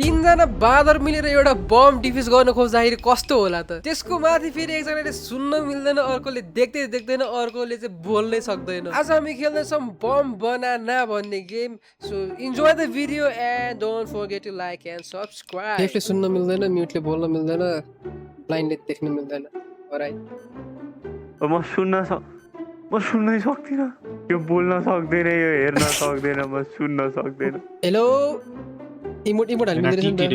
तीनजना बाँदर मिलेर एउटा बम डिफ्युज गर्न खोज्दाखेरि कस्तो होला त त्यसको माथि फेरि एकजनाले सुन्न मिल्दैन अर्कोले देख्दै देख्दैन अर्कोले चाहिँ बोल्नै सक्दैन आज हामी खेल्दैछौँ बम बनाना भन्ने game so enjoy the video and don't forget to like and subscribe डेफले सुन्न मिल्दैन म्युटले बोल्न मिल्दैन ब्लाइन्डले देख्न मिल्दैन अलराइट म सुन्नै सक्दिनँ यो बोल्न सक्दैन यो हेर्न सक्दैन म सुन्न सक्दैन हेलो इमोट हाल्नु मिल्दैन नि त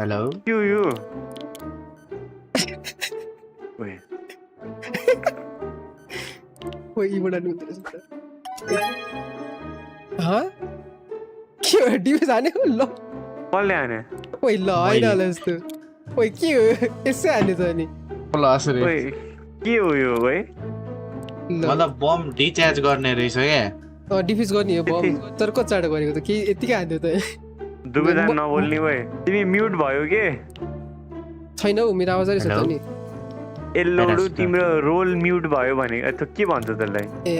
हेलो यो ओए ओइ इमोट हाल्नु मिल्दैन नि त ह के हो डिभिज हाने ल कसले हाने ओइ ल हैन होला यस्तो ओइ के हो यसै हाने त अनि ओए के हो यो ओए मतलब बम डिचार्ज गर्ने रहेछ क्या डिफ्युज गर्ने हो बम तर कति चाँडो गरेको त के यतिकै हान्थ्यो त दुवैजना नबोल्ने ओए तिमी म्युट भयो के छैन हौ मेरो आवाज आइरहेछ त नि एल्लोडु तिम्रो रोल म्युट भयो भने त के भन्छ त्यसलाई ए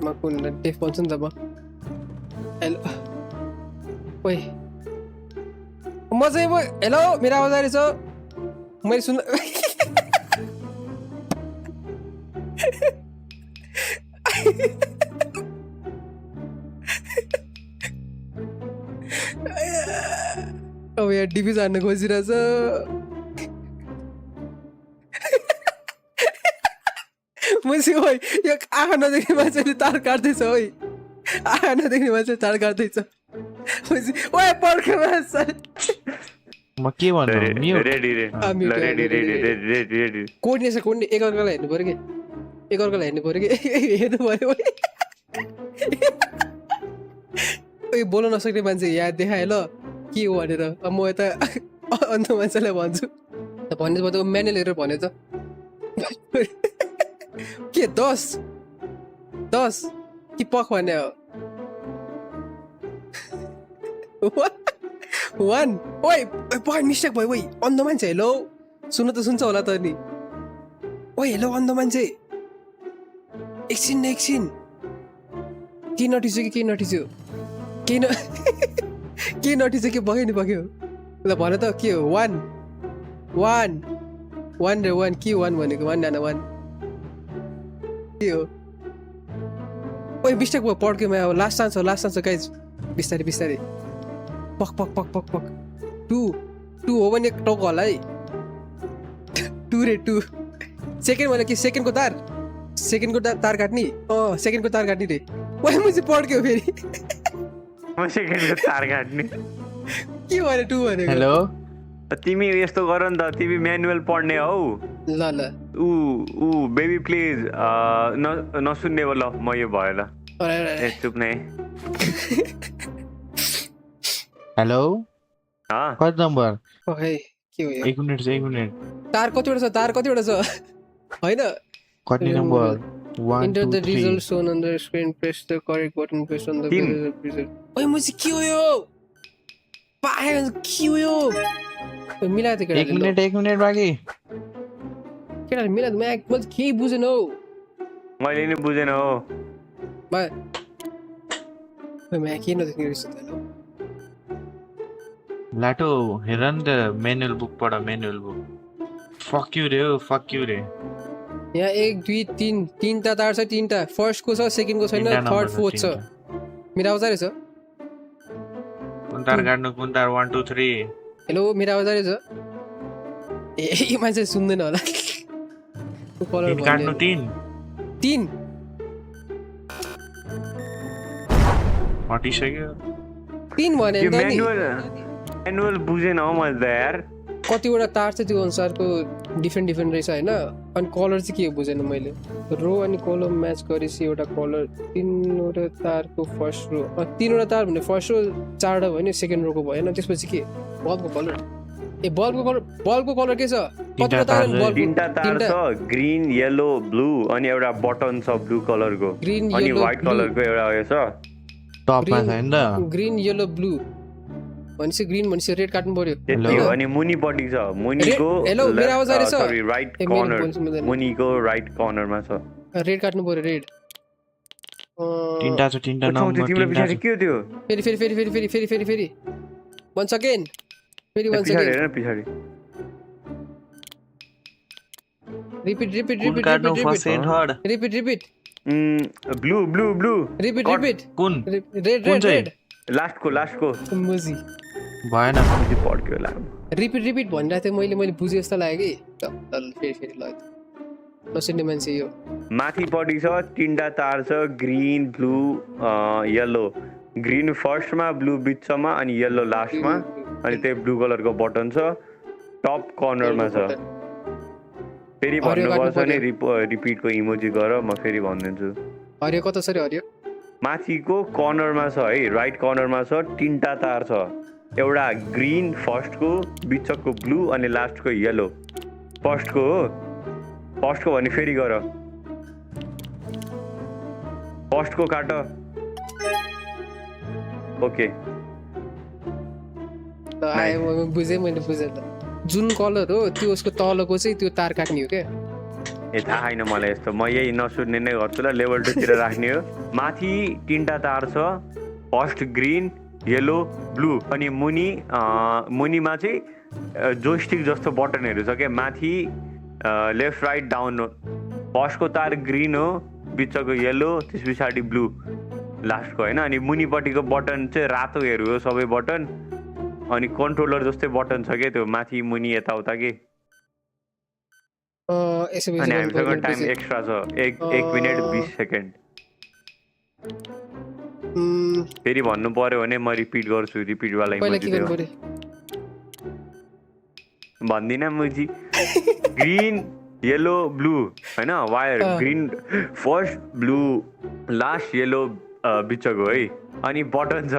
म कुन डेफ भन्छु नि त म हेलो ओइ म चाहिँ हेलो मेरो आवाज आइरहेछ मैले सुन्न अब यहाँ डिफ्युज हान्न खोजिरहेछ मुसी ओइ यो आँखा नदेख्ने मान्छेले तार काट्दैछ ओइ आँखा नदेख्ने मान्छेले तार काट्दैछ मुसी ओइ पर्खे मान्छे म के भन्नु रेडी कोर्डिनेसन कोर्डिने एकअर्कालाई हेर्नु पर्यो कि एकअर्कालाई हेर्नु पर्यो कि हेर्नु पर्यो ओइ बोल्न नसक्ने मान्छे यहाँ देखाए ल के हो भनेर अब म यता अन्त मान्छेलाई भन्छु भन्ने त म्यानुअल हेरेर भन्यो त के 10 कि पख भने हो 1 ओइ पख मिस्टेक भयो ओइ अन्ध मान्छे हेलो सुन्न त सुन्छ होला त नि ओइ हेलो अन्ध मान्छे एकछिन के नटिस्यो कि के नटिस्यो के नटिस्यो कि बग्यो नि बग्यो ल भन त के हो 1 रे 1 के 1 भनेको 1 नाना 1 के हो ओइ मिस्टेक भयो पड्क्योमा अब लास्ट चान्स हो गाइज बिस्तारै पक 2 हो भने टाउको होला है 2 रे 2 सेकेन्ड भने कि सेकेन्डको तार काट्ने सेकेन्डको तार काट्ने रे ओइ म चाहिँ पड्क्यो फेरि म सेकेन्डको तार काट्ने के भने 2 भनेको हेलो तिमी यस्तो गर नि त तिमी म्यानुअल पढ्ने हौ ल ऊ बेबी प्लिज नसुन्ने ल म यो भयो ल ए चुप नै हेलो कति नम्बर ओइ के हो यो एक मिनट तार कतिवटा छ हैन कति number 1 Enter 2 the 3 result shown on the screen. Press the correct button based on the result. ओइ म चाहिँ के हो यो पाए के हो यो मिलाए त एक मिनट बाँकी केटाले मिलाए म केही बुझेन हौ मैले नि बुझेन हो म केही नदेख्ने रहेछ त लाटो हेर नि त म्यानुअल बुक पढ म्यानुअल बुक फक यु रे यहाँ 1 2 3 तीनटा तार छ तीनटा फर्स्टको छ सेकेन्डको छैन थर्ड फोर्थ छ मेरो आवाज आइरहेछ कुन तार काट्नु कुन तार 1 2 3 हेलो मेरो आवाज आइरहेछ ए यो मान्छे सुन्दैन होला कलर काट्नु 3 हटिसक्यो 3 भने यो त नि म्यानुअल बुझेन हौ मैले त यार कतिवटा तार छ त्यो अनुसारको डिफ्रेन्ट रहेछ होइन अनि कलर चाहिँ के हो बुझेन मैले रो अनि कलम म्याच गरेपछि एउटा कलर 3वटा तारको फर्स्ट रो 3वटा तार भने फर्स्ट रो 4वटा भयो नि सेकेन्ड रोको भयो होइन त्यसपछि के बल्बको कलर बल्बको कलर के छ कतिवटा तार तीनटा तार छ ग्रीन येलो ब्लू अनि एउटा बटन छ ब्लू कलरको ग्रीन अनि येलो व्हाइट कलरको एउटा उयो छ टपमा छ हैन त ग्रीन येलो ब्लू भनेपछि ग्रीन भनेपछि रेड काट्नु पर्यो त्यति हो अनि मुनिपट्टि छ मुनिको हेलो मेरो आवाज आइरहेछ सरी राइट कर्नर मुनिको राइट कर्नरमा छ रेड काट्नु पर्यो रेड तीनटा नम्बर तिम्रो पछाडी के हो त्यो फेरि once again फेरि once पछाडि again हेर न पछाडि repeat कुन काट्नु first and third repeat blue blue blue repeat कुन red कुन चाहिँ लास्टको मुजी भएन मुजी पड्क्यो होला रिपिट भनिरहेको थिएँ मैले बुझेँ जस्तो लाग्यो कि फेरि ल नसुन्ने मान्छे यो माथिपट्टि छ तीनटा तार छ ग्रीन ब्लू येलो ग्रीन फर्स्टमा ब्लू बिचमा अनि येलो लास्टमा अनि त्यही ब्लू कलरको बटन छ टप कर्नरमा छ फेरि भन्नुपर्छ भने रिपिटको इमोजी गर म फेरि भनिदिन्छु हरियो कता छ रे हरियो माथिको कर्नरमा छ है राइट कर्नरमा छ तीनटा तार छ एउटा ग्रीन फर्स्टको बिचको ब्लू अनि लास्टको येलो फर्स्टको भने फेरि गर फर्स्टको काट ओके बुझेँ मैले बुझेँ त जुन कलर हो त्यो उसको तलको चाहिँ त्यो तार काट्ने हो क्या ए थाहा छैन मलाई यस्तो म यही नसुन्ने नै गर्छु ल लेभल 2 तिर राख्ने हो माथि तीनटा तार छ फर्स्ट ग्रीन येलो ब्लू अनि मुनिमा चाहिँ जोस्टिक जस्तो बटनहरू छ क्या माथि लेफ्ट राइट डाउन फर्स्टको तार ग्रीन हो बिचको येलो त्यस पछाडि ब्लू लास्टको होइन अनि मुनिपट्टिको बटन चाहिँ रातोहरू हो सबै बटन अनि कन्ट्रोलर जस्तै बटन छ क्या त्यो माथि मुनि यताउता के अनि हामीसँग टाइम एक्स्ट्रा छ 1 मिनेट 20 सेकेन्ड फेरि भन्नु पर्यो भने म रिपिट गर्छु रिपिटवाला इमोजी दियो भन्दिनँ मुजी ग्रीन येलो ब्लू होइन wire green first blue last yellow बिचको है अनि बटन छ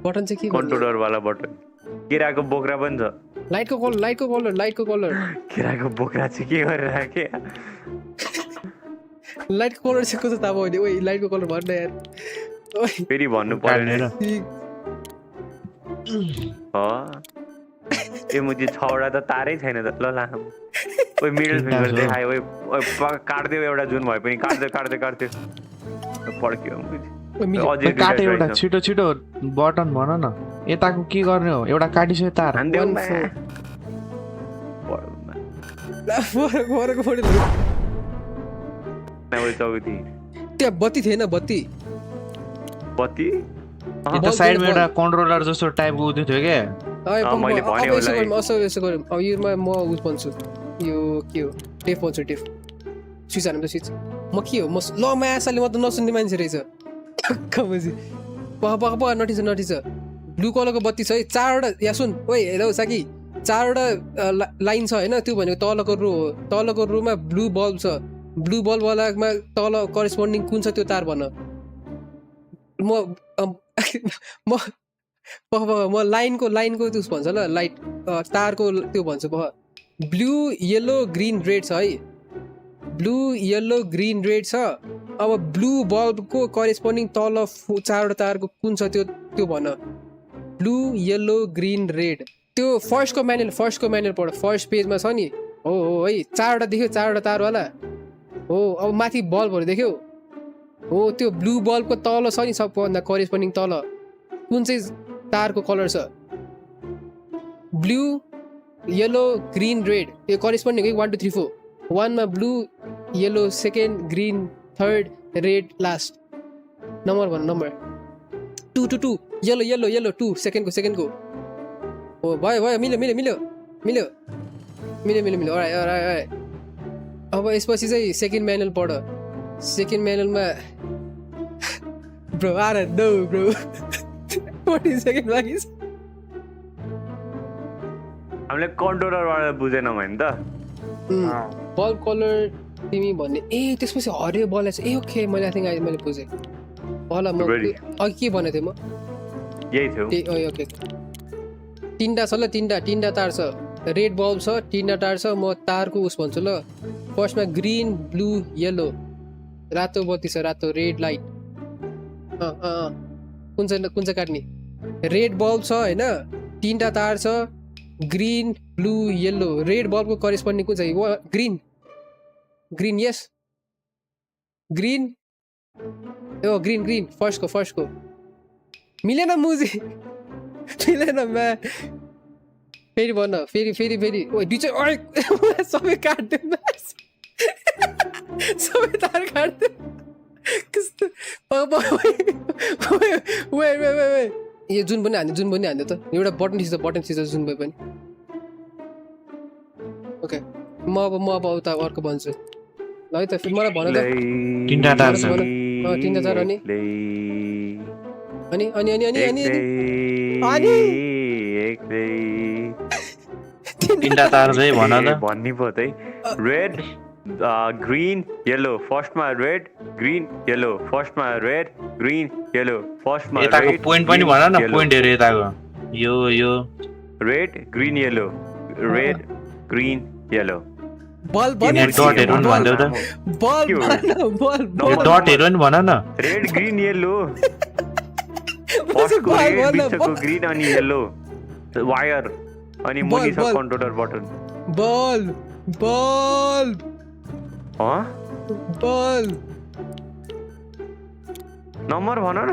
बटन चाहिँ के कन्ट्रोलर वाला बटन केराको बोक्रा पनि छ लाइटको कलर केराको बोक्रा चाहिँ के गरेर राखे लाइटको कलर चाहिँ कस्तो थाहा भयो ओइ लाइटको कलर भन्न यार फेरि भन्नु पर्यो ए मुजी 6 वटा त तारै छैन त ल लाम ओइ मिडल फिङ्गर देखायो ओइ काट्दियो एउटा जुन भए पनि काट्दै पड्क्यो मुजी अझै काटे एउटा छिटो बटन भन न यताको के गर्ने हो एउटा काटिसक्यो तार त्यहाँ बत्ती थिएन बत्ती यता साइडमा एउटा कन्ट्रोलर जस्तो टाइपको उयो थियो के मैले भने होला यसो गरौँ अब योमा म उस भन्छु यो के हो टेप भन्छु टेप स्विच हाल्नु त स्विच म के हो म ल मायासाले म त नसुन्ने मान्छे रहेछ बुझी पख नटिस ब्लू कलरको बत्ती छ है 4वटा या सुन ओइ हेरौ साकी 4वटा लाइन छ होइन त्यो भनेको तलको रो हो तलको रोमा ब्लू बल्ब छ ब्लू बल्बवालामा तल करेस्पोन्डिङ कुन छ त्यो तार भन म लाइनको त्यो भन्छ ल लाइट तारको त्यो भन्छु ब्लू येलो ग्रीन रेड छ है ब्लू येलो ग्रीन रेड छ अब ब्लू बल्बको करेस्पोन्डिङ तल 4वटा तारको कुन छ त्यो भन ब्लू येलो ग्रीन रेड त्यो फर्स्टको म्यानुअल पढ फर्स्ट पेजमा छ नि हो है 4वटा देख्यो 4वटा तारवाला हो अब माथि बल्बहरू देख्यौ हो त्यो ब्लू बल्बको तल छ नि सबभन्दा करेस्पोन्डिङ तल कुन चाहिँ तारको कलर छ ब्लू येलो ग्रीन रेड यो करेस्पोन्डिङ 1 2 3 4 1 मा blue yellow second green third red last number भन नम्बर 2 2 2 येलो 2 सेकेन्डको हो भयो मिल्यो अलराइट अब यसपछि चाहिँ सेकेन्ड म्यानुअल पढ सेकेन्ड म्यानुअलमा ब्रो आर नो ब्रो 40 सेकेन्ड बाँकी छ हामीले कन्ट्रोलरबाट बुझेनौँ होइन त बल्ब कलर तिमी भन्ने ए त्यसपछि हरियो बल छ ए ओके मैले बुझेँ होला म अघि के भनेको थिएँ म यही थियो ओके तीनटा छ ल तीनटा तार छ रेड बल्ब छ तीनटा तार छ म तारको उस भन्छु ल फर्स्टमा ग्रीन ब्लू येलो रातो बत्ती छ रातो रेड लाइट कुन चाहिँ काट्ने रेड बल्ब छ होइन तीनटा तार छ ग्रीन ब्लू येलो रेड बल्बको करेस्पोन्डिङ कुन चाहिँ ग्रीन यस ग्रीन ग्रीन फर्स्टको मिलेन मुजी मिलेन म्या फेरि भन्न फेरि फेरि फेरि ओ दुई ओइ सबै काट्यो सबै तार काट्यो कस्तो यो जुन पनि हान्यो त एउटा बटन थिच्छ जुन भए पनि ओके म अब उता अर्को भन्छु ल है त फेरि मलाई भन त तीनटा तार छ तीनटा तार अनि तीनटा तार चाहिँ भन त भन्ने पो त रेड ग्रीन येलो फर्स्टमा रेड ग्रीन येलो फर्स्टमा रेड ग्रीन येलो फर्स्टमा यताको पोइन्ट पनि भन न पोइन्टहरु यताको यो red green yellow red green yellow ball डटहरु नि भन्देऊ त यो डटहरु नि भन न रेड ग्रीन येलो फर्स्टको रेड बिचको ग्रीन अनि येलो वायर अनि मुनि छ कन्ट्रोलर बटन बल नम्बर भन न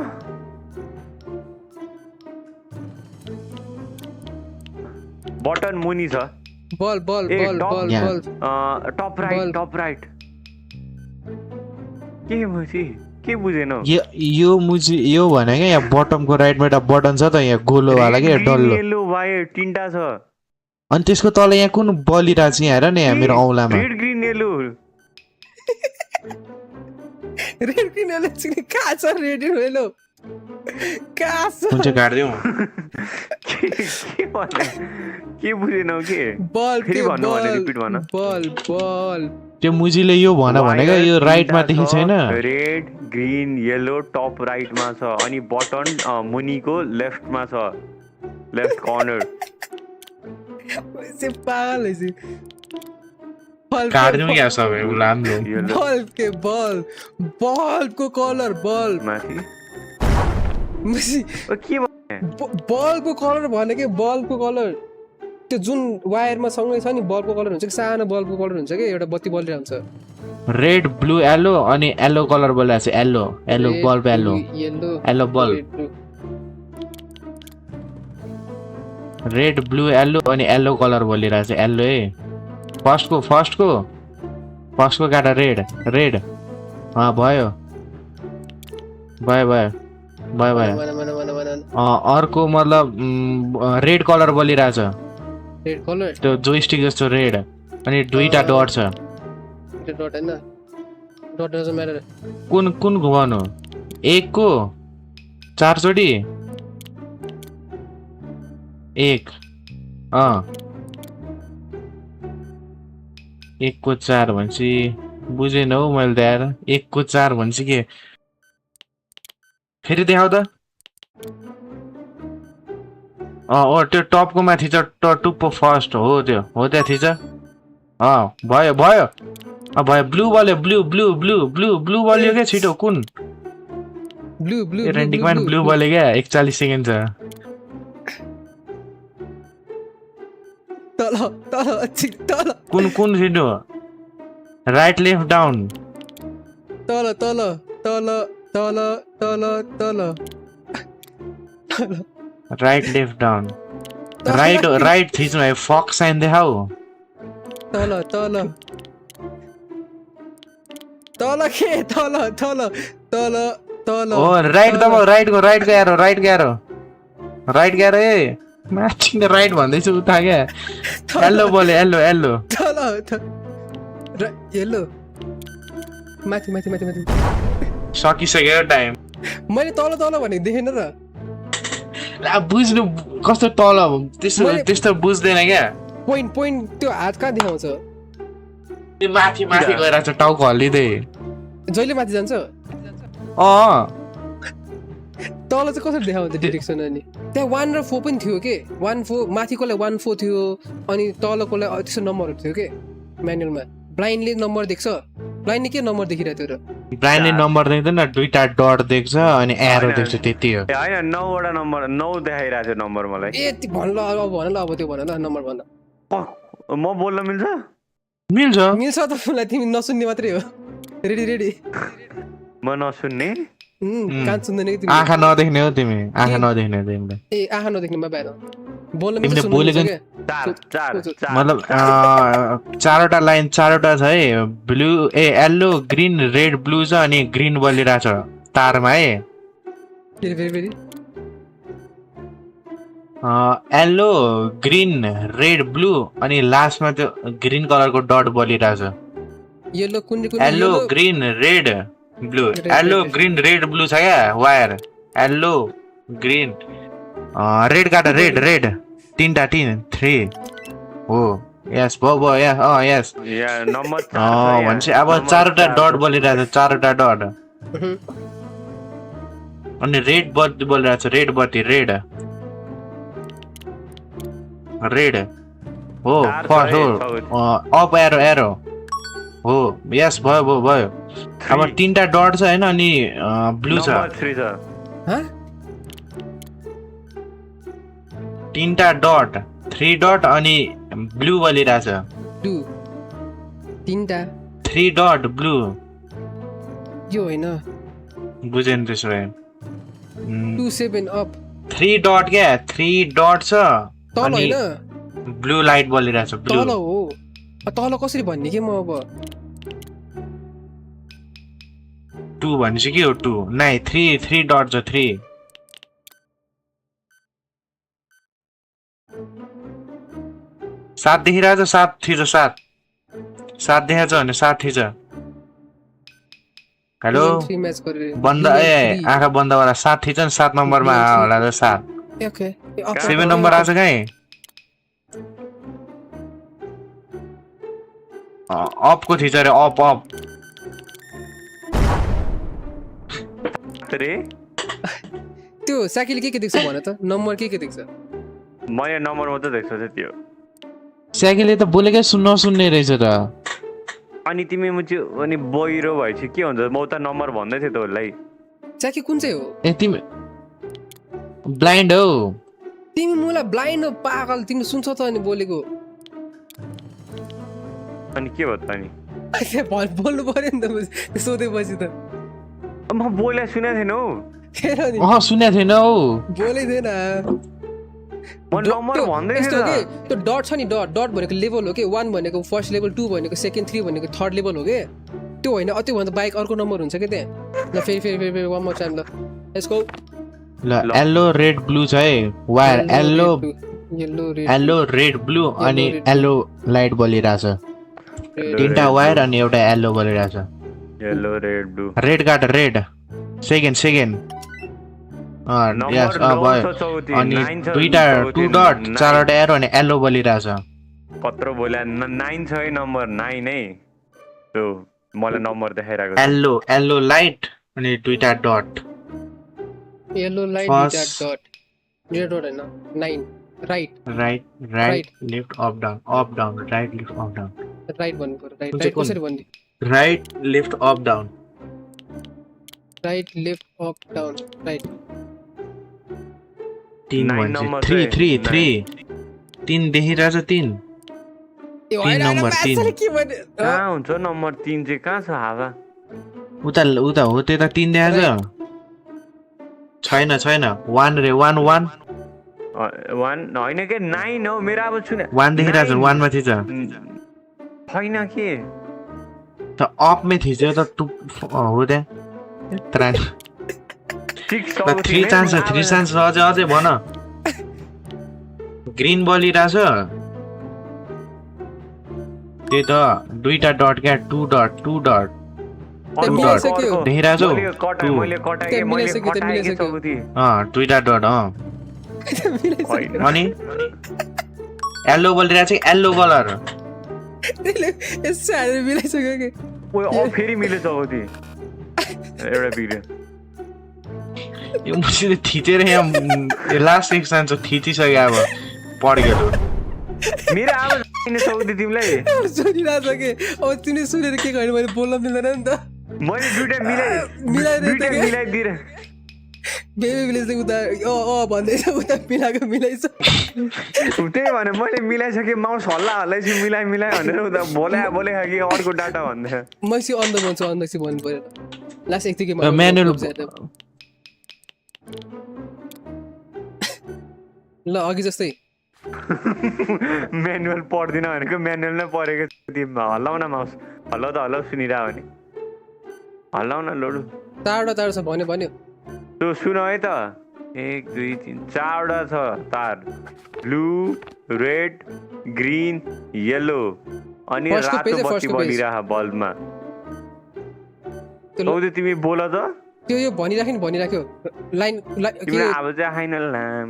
बटन मुनि छ बल टप राइट के बुझेन यो भने क्या यहाँ बटमको राइटमा एउटा बटन छ त यहाँ गोलो वाला क्या डल्लो येलो वायर तीनटा छ अनि त्यसको तल यहाँ कुन बलिरहेको छ यहाँ हेर न यहाँ मेरो औलामा रेड ग्रीन येलो चाहिँ कहाँ छ रेड येलो कहाँ छ कुन चाहिँ काट्दियौ के बुझेनौ के बल फेरि भन्नु भने रिपिट भन बल त्यो मुजीले यो भनेको यो राइटमा देखि छैन रेड ग्रीन येलो टप राइटमा छ अनि बटन मुनिको लेफ्टमा छ लेफ्ट कर्नर से पागल है काट्दियौ क्या सबै उलाम्लो बल्बको कलर बल्ब माथि के बल्बको कलर भनेको बल्बको कलर त्यो जुन वायरमा सँगै छ नि बल्बको कलर हुन्छ कि सानो बल्बको कलर हुन्छ कि एउटा बत्ती बलिरहेको हुन्छ रेड ब्लू येलो अनि येलो कलर बोलिरहेको छ yellow bulb yellow bulb red blue yellow अनि येलो कलर बोलिरहेको छ येलो है फर्स्टको काटा रेड भयो अर्को मतलब रेड कलर बोलिरहेछ रेड कलर त्यो जोइस्टिक जस्तो रेड अनि दुईटा डट छ डट हैन डट डजन्ट म्याटर कुन घुमाउनु एकको चारचोटि एक एकको चार भन्छ बुझेन हौ मैले त यार एकको चार भन्छ के फेरि देखाउ त त्यो टपको माथि छ टुप्पो फर्स्ट हो त्यहाँ थिच भयो ब्लू बल्यो क्या छिटो कुन रेन्डिङमा ब्लू बल्यो क्या 41 सेकेन्ड छ कुन छिटो राइट लेफ्ट डाउन तल राइट लेफ्ट डाउन राइट थिच्नु है फक साइन देखाऊ तल ओ राइट दबाउ राइट ग्यारो ए माथि राइट भन्दैछु उता क्या येल्लो बोले येल्लो माथि सकिसक्यो टाइम मैले तल भनेको देखेन र बुझ्नु कस्तो तल त्यस्तो बुझ्दैन क्या पोइन्ट त्यो हात कहाँ देखाउँछ त्यो माथि गइरहेको छ टाउको हल्लिँदै जहिले माथि जान्छ तल चाहिँ कसरी देखाउँछ डिरेक्सन अनि त्यहाँ 1 र 4 पनि थियो के 1 4 माथिकोलाई 1 4 थियो अनि तलकोलाई त्यस्तो नम्बरहरू थियो के म्यानुअलमा ब्लाइन्डले नम्बर देख्छ ब्लाइन्डले के नम्बर देखिरहेको थियो र ब्लाइन्डले नम्बर देख्दैन दुईटा डट देख्छ अनि एरो देख्छ त्यति हो हैन 9 वटा नम्बर 9 देखाइरहेको छ नम्बर मलाई ए भन ल अब त्यो भन ल नम्बर भन म बोल्न मिल्छ त मलाई तिमी नसुन्ने मात्रै हो रेडी म नसुन्ने कान सुन्दैन कि तिमी आँखा नदेख्ने हो तिमी आँखा नदेख्ने हो तिमीले ए आँखा नदेख्नेमा बाहिर बोल्न तिमीले मात्रै बोलेको सुन्नुहुन्छ क्या? मतलब चारवटा लाइन चारवटा छ है blue yellow green red blue छ अनि ग्रीन बलिरहेछ तारमा है फेरि फेरि फेरि येल्लो ग्रीन रेड ब्लू अनि लास्टमा त्यो ग्रीन कलरको डट बलिरहेछ येल्लो कुन कुन yellow green red blue yellow green red blue छ क्या वायर येल्लो ग्रीन रेड काट रेड रेड तीनटा 3 हो यस भयो यस नम्बर भनेपछि अब चारवटा डट बोलिरहेछ चारवटा डट अनि रेड बत्ती बोलिरहेछ रेड बत्ती रेड रेड हो फर्स्ट हो अप एरो एरो हो यस भयो अब तीनटा डट छ हैन अनि ब्लू छ नम्बर 3 छ ह तीनटा डट 3 डट अनि ब्लू बलिरहेछ ब्लू तीनटा 3 डट ब्लू यो हैन बुझेन त्यसो भए 27 अप 3 डट क्या 3 डट छ तल अनि हैन ब्लू लाइट बलिरहेछ तल ब्लू हो तल कसरी भन्ने के म अब 2 भनेपछि के हो 2 नाइ 3 डट छ 3 7 देखिरहेछ 7 थिच 7 देखाएको छ भने 7 थिच हेलो 3 म्याच गरेर बन्द आँखा बन्दवाला 7 थिच नि 7 नम्बरमा होला त 7 ओके 7 नम्बर आछ कहीँ अपको थिच अरे अप रे त्यो साकिले के देख्छ भन त नम्बर के देख्छ मैले नम्बर मात्रै देख्छु त्यो स्याकीले त बोलेकै सुन्ने रहेछ त अनि तिमी मुझे अनि बहिरो भएपछि के हुन्छ म त नम्बर भन्दै थिएँ त उसलाई साकी कुन चाहिँ हो ए तिमी ब्लाइन्ड हो तिमी मलाई ब्लाइन्ड हो पागल तिमी सुन्छ त अनि बोलेको अनि के भयो त अनि बोल्नु पर्यो नि त सोधेपछि त म बोले सुनेको थिएन हौ सुनेको थिएन हौ बोलै थिएन म नम्बर भन्दै थिएँ त त्यो डट छ नि डट भनेको लेभल हो के 1 भनेको फर्स्ट लेभल 2 भनेको सेकेन्ड 3 भनेको थर्ड लेभल हो के त्यो होइन त्यो भन्दा बाइक अर्को नम्बर हुन्छ के त्यहाँ ल फेरि वान मोर टाइम ल लेट्स गो ल येल्लो रेड ब्लू छ है वायर येल्लो रेड ब्लू अनि येल्लो लाइट बलिरहेछ तीनटा वायर अनि एउटा येल्लो बलिरहेछ येल्लो रेड ब्लू रेड काट रेड सेकेन्ड यस भयो अनि दुईटा 2 डट चारवटा एरो अनि येल्लो बलिरहेछ कत्रो बोल्या 9 छ है नम्बर 9 है त्यो मलाई नम्बर देखाइराको येल्लो लाइट अनि दुईटा डट येल्लो लाइट दुईटा डट हैन 9 right left up down right left up down right भन्नु पर्यो राइट कसरी भन्ने right left up down right left up down right 3 देखिरहेछ 3 number 3 कहाँ हुन्छ नम्बर 3 चाहिँ कहाँ छ हावा उता हो त्यता 3 देखाछ छैन 1 रे 1 होइन के 9 हो मेरो अब सुन 1 देखिरहेछ 1 मा थिच छैन के त अप मे थिच्यो त हो त्यहाँ 3 चान्स अझै भन ग्रीन बलिरहेछ त्यही त दुईटा डट क्या 2 डट देखिरहेछ दुईटा डट अनि येल्लो बलिरहेछ येल्लो कलर फेरि मिलेछ एउटा बिग्रियो यो मुसिले थिचेर यहाँ लास्ट एक चान्स थिचिसक्यो अब पड्क्यो मेरो आवाज सक्दै तिमीलाई सुनिरहेछ के अब तिमीले सुनेर के गर्ने मैले बोल्न मिल्दैन नि त मैले दुईटा मिलाइदिएर बेबी भिलेज उता भन्दैछ उता मिलाइछ त्यही भने मैले मिलाइसकेँ माउस हल्लाइछु मिलाइ भनेर उता बोले कि अर्को डाटा भन्दै मैसी अन्ध भन्छु अन्धसी भन्नु पर्यो लास्ट एकतिकै म्यानुअल ल अघि जस्तै म्यानुअल पढ्दिनँ भनेको म्यानुअल नै पढेको तिमीमा हल्लाउन माउस हल्लाउ सुनिरह भने हल्लाउन लोडु तार छ भन्यो त्यो सुन है त 1 2 3 4वटा छ तार ब्लू रेड ग्रीन येलो अनि फर्स्टको रातो पेज है, बत्ती फर्स्टको पेज। बलिरह बल्बमा औ तिमी बोल त त्यो यो भनिराख्यो लाइन तिम्रो आवाज चाहिँ आएन लाम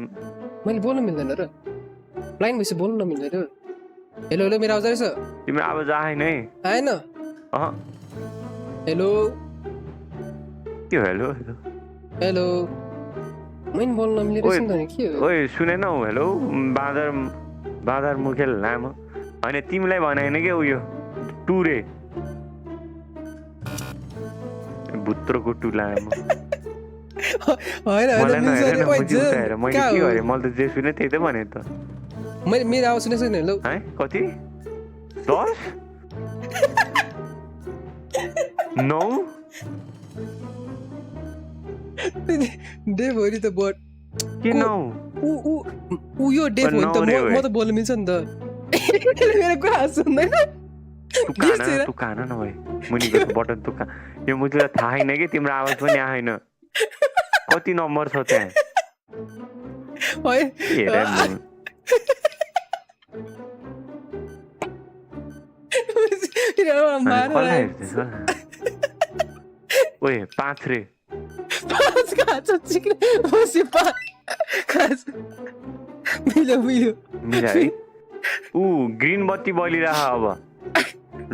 मैले बोल्नु मिल्दैन र लाइन भएपछि बोल्नु नमिल्दैन हेलो हेलो मेरो आवाज आएछ तिम्रो आवाज आएन है आएन अह हेलो के हेलो हेलो मैले बोल्नु नमिलेर नि के हो ओए सुनेन हेलो बाँदर मुखेल लामो होइन तिमीलाई भनेन के उयो टुरे भुत्रोको टु लामो होइन मलाई मिल्छ नहेर नि, न ओइ, मुजी उठाएर मैले कहाँ के हो? गरेँ मैले त जे सुने त्यही त भने त मैले मेरो आवाज सुनेको छैन हेलो है कति 10 9 डेभ हो नि त बट के 9 ऊ यो डेभ हो नि त नौ रे म ओए। त बोल्नु मिल्छ नि त मेरो कुरा सुन्दैन तुकान न भाइ मुनिको बटन तुका यो मुझलाई थाहा छैन कि तिम्रो आवाज पनि आएन कति नम्बर छ त्यहाँ है हेर म। मार कसलाई हेर्दैछ? ओए 5 रे पाँच खान्छ चिक्ने बसी पाँच खान्छ मिल्यो मिला है ऊ ग्रिन बत्ती बलिरह अब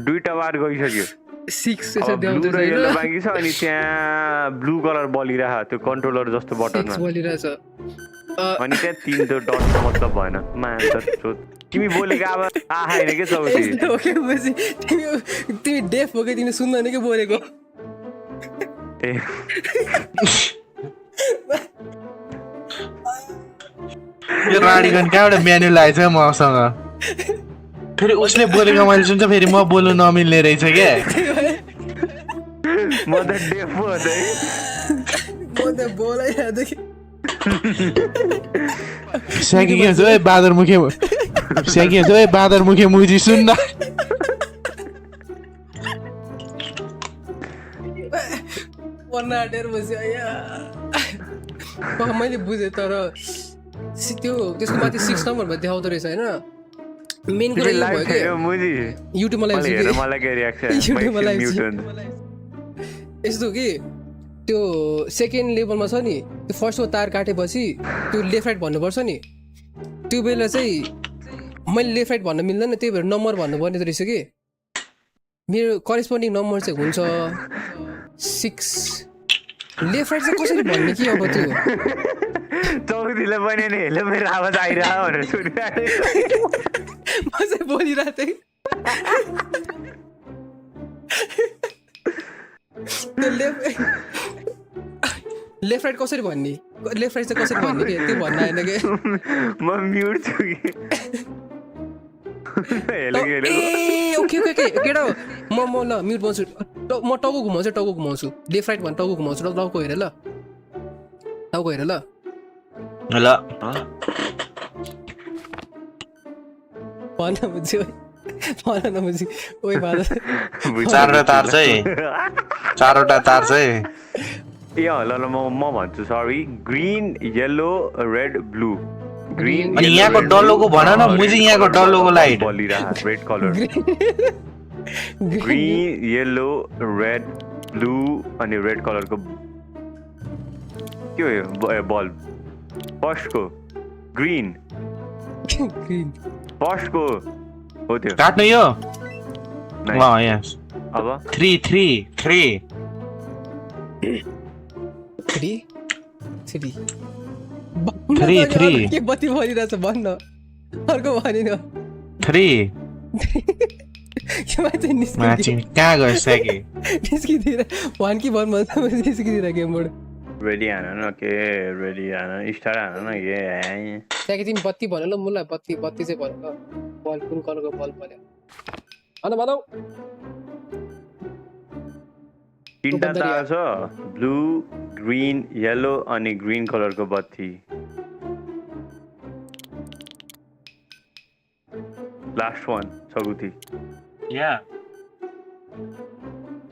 2टा बार गइसक्यो 6 यसो अब ब्लू र येलो बाँकी छ अनि त्यहाँ ब्लू कलर बलिरह त्यो कन्ट्रोलर जस्तो बटनमा बोलिरहेछ अनि त्यहाँ 3 त्यो डट मतलब भएन मान्तर चोत तिमी बोलेको अब आएन के चौथी तिमी डेफ हो कि तिमी सुन्दैन कि बोलेको ए यो राडीगन कहाँबाट म्यानुअल आएछ मसँग फेरि उसले बोलेको मैले सुन्छ फेरि म बोल्नु नमिल्ने रहेछ क्या म त डेफ हो त है म त बोलाइरहेको कि स्याकी के भन्छ ओए बाँदर मुखे स्याकी भन्छ ओए बाँदर मुखे मुजी सुन्न पन्ना डेर बस्यो मैले बुझेँ तर त्यो त्यसको माथि 6 नम्बरमा देखाउँदो रहेछ होइन मेन कुरा तिमी यो लाइभ भयो थियो कि मुजी युट्युबमा लाइभ मलाई हेर मलाई के रियाक्सन युट्युबमा लाइभ म्युट यस्तो कि त्यो सेकेन्ड लेभलमा छ नि त्यो फर्स्टको तार काटेपछि त्यो लेफ्ट राइट भन्नुपर्छ नि त्यो बेला चाहिँ मैले लेफ्ट राइट भन्न मिल्दैन त्यही भएर नम्बर भन्नुपर्ने रहेछ कि मेरो करेस्पोन्डिङ नम्बर चाहिँ हुन्छ 6 लेफ्ट राइट चाहिँ कसरी भन्ने कि अब त्यो चौधरीले पनि नि हेलो मेरो आवाज आइरह भनेर सुनिरहेको म चाहिँ बोलिरहेको थिएँ त्यो लेफ्ट राइट कसरी भन्ने लेफ्ट राइट चाहिँ कसरी भन्ने कि त्यो भन्न आएन कि म म्युट छु कि हेलो हेलो ए ओके ओके ओके केटा हो म ल म्युट भन्छु म टाउको घुमाउँछु लेफ्ट राइट भने टाउको घुमाउँछु ल टाउको हेर ल टाउको हेर ल ल भन बुझ्यो भन नबुझी ओइ बाजा चारवटा तार चाहिँ ए ल ल म भन्छु sorry green yellow red blue green अनि यहाँको डल्लोको भन न मुजी यहाँको डल्लोको लाइट बलिरह red colour green yellow red blue अनि रेड कलरको के हो यो बल्ब फर्स्टको ग्रिन फर्स्टको हो त्यो काट्नु यो Nice. ल यस अब 3 के बत्ती भनिरहेछ भन्न अर्को भनिन 3 के मान्छे माथि कहाँ गयो स्याकी निस्किदिएर भन कि भन भन्छ निस्किदिएर गेमबाट रेडी हान न के रेडी हान स्टार हान न के त्यहाँदेखि तिमी बत्ती भन ल मुला बत्ती बत्ती चाहिँ भन ल बल कुन कलरको बल पर्यो भन भनौ तीनटा तार छ ब्लू ग्रीन येलो अनि ग्रीन कलरको बत्ती लास्ट वान सगुती या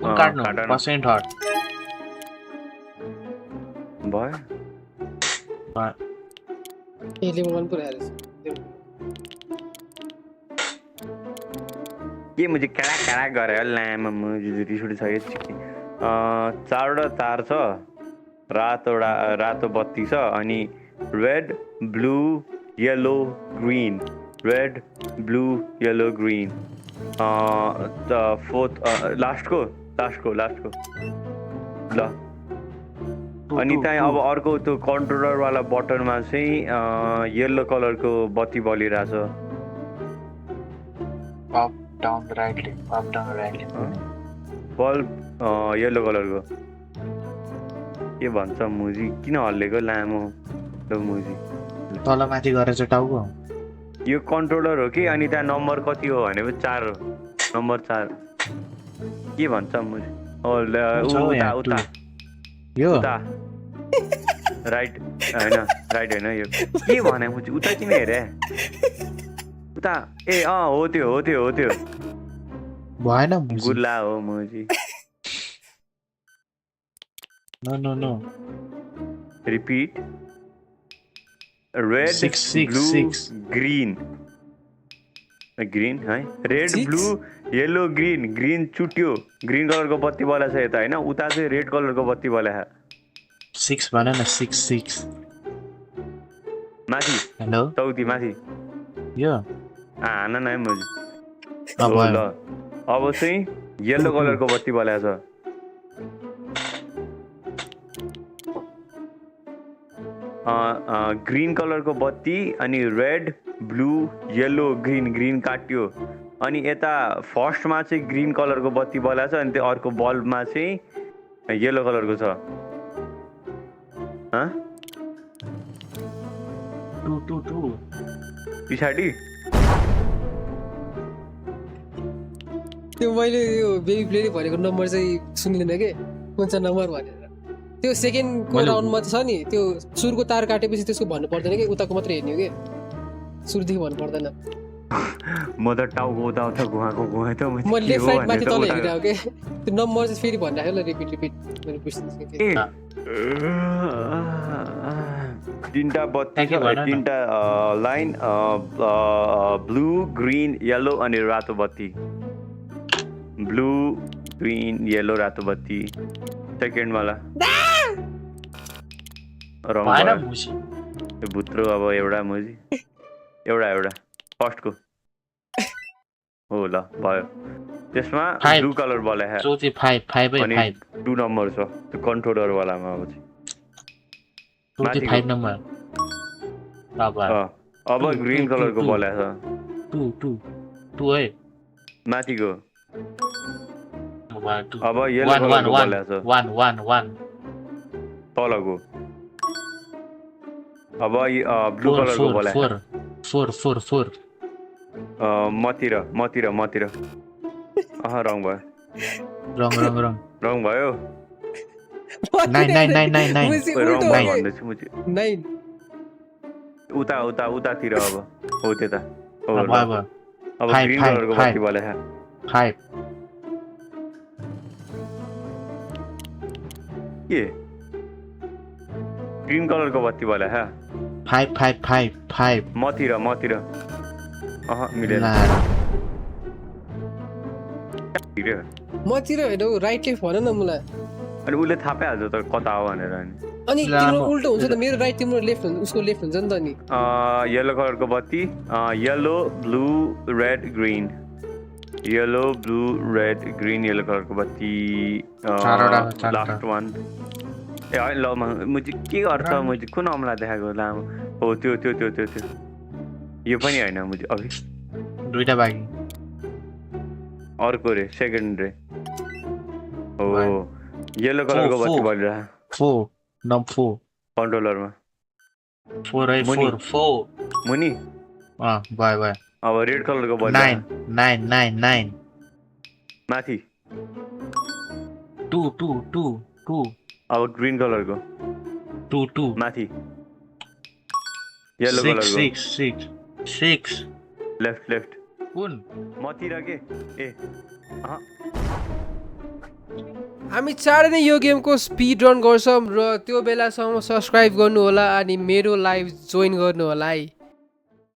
कुन काट्नु काट न। फर्स्ट एन्ड थर्ड भयो ए लेभल 1 पुरा आएछ के मुझे कडा कडा गरे लामा मुझे रिस उठिसक्यो चिकी चारवटा तार छ रातो बत्ती छ अनि red blue yellow green red blue yellow green fourth लास्टको ल अनि त्यहाँ अब अर्को त्यो कन्ट्रोलर वाला बटनमा चाहिँ येलो कलरको बत्ती बलिरहेछ अप डाउन राइटले बल्ब येलो कलरको के भन्छ मुजी किन हल्लेको लामो मुजी तल माथि गरेर चाहिँ टाउको यो कन्ट्रोलर हो कि अनि त्यहाँ नम्बर कति हो भने 4 हो नम्बर 4 के भन्छ मुजी उता यो राइट होइन यो के भने मुजी उता किन हेरे उता ए हो त्यो भएन गुल्ला हो मुजी no repeat red blue green है रेड ब्लू येलो ग्रीन चुट्यो ग्रीन कलरको बत्ती बला छ यता हैन उता चाहिँ रेड कलरको बत्ती बला छ 6 भन न 6 माथि हेलो चौथी माथि यो हान न मुजी अब ल अब चाहिँ येलो कलरको बत्ती बला छ ग्रीन कलरको बत्ती अनि रेड ब्लू येलो ग्रीन काट्यो अनि यता फर्स्टमा चाहिँ ग्रीन कलरको बत्ती बला छ अनि त्यो अर्को बल्बमा चाहिँ येलो कलरको छ टु पछाडि त्यो मैले यो बेबी प्लेले भनेको नम्बर चाहिँ सुनिदिन के कुन चाहिँ नम्बर भनेर त्यो सेकेन्डको राउन्डमा छ नि त्यो सुरको तार काटेपछि त्यसको भन्नु पर्दैन कि उताको मात्रै हेर्ने हो कि सुरदेखि भन्नु पर्दैन म त टाउको उता घुवाएको त म लेफ्ट राइट माथि तल हेरिरहेको के त्यो नम्बर चाहिँ फेरि भनिराख्यो ल रिपिट मैले बुझ्दिनँ के तीनटा बत्ती तीनटा लाइन ब्लू ग्रीन येलो अनि रातो बत्ती ब्लू ग्रीन येलो रातो बत्ती सेकेन्ड वाला रङ भयो भुत्रो अब एउटा मुजी एउटा फर्स्टको हो ल भयो त्यसमा ब्लू कलर बला है चौथी 5 अनि 2 नम्बर छ त्यो कन्ट्रोलर वालामा अब चौथी 5 नम्बर अब ग्रीन कलरको बला छ 2 है माथिको अब येलो कलरको बला छ 1 तलको अब ब्लू कलरको बला 4 मतिर रङ भयो रङ भयो 9 रङ भयो भन्दैछु म उतातिर अब हो त्यता हो अब ग्रीन कलरको बत्ती बला छ 5 के ग्रीन कलरको बत्ती बला छ 5 मतिर मिलेन मतिर होइन राइट लेफ्ट भन न मलाई अनि उसले थाहा पाइहाल्छ त कता हो भनेर अनि तिम्रो उल्टो हुन्छ त मेरो राइट तिम्रो लेफ्ट हुन्छ उसको लेफ्ट हुन्छ नि त नि येलो कलरको बत्ती yellow blue red green yellow कलरको बत्ती लास्ट वान ए होइन ल मुझे के गर्छ मुझे कुन अमला देखाएको लामो हो त्यो यो पनि होइन मुझे अघि दुईटा बाँकी अर्को रे सेकेन्ड रे हो येलो कलरको बत्ती बलिरहेको Number 4. कन्ट्रोलरमा 4 है Money. 4 4. मुनि Bye. अब रेड कलरको बल 9. माथि 2. अब ग्रीन कलरको 2. माथि येलो 6 कलरको 6. लेफ्ट कुन मतिर के ए हामी चाँडै नै यो गेमको स्पिड रन गर्छौँ र त्यो बेलासम्म सब्सक्राइब गर्नु होला अनि मेरो लाइभ जोइन गर्नु होला है।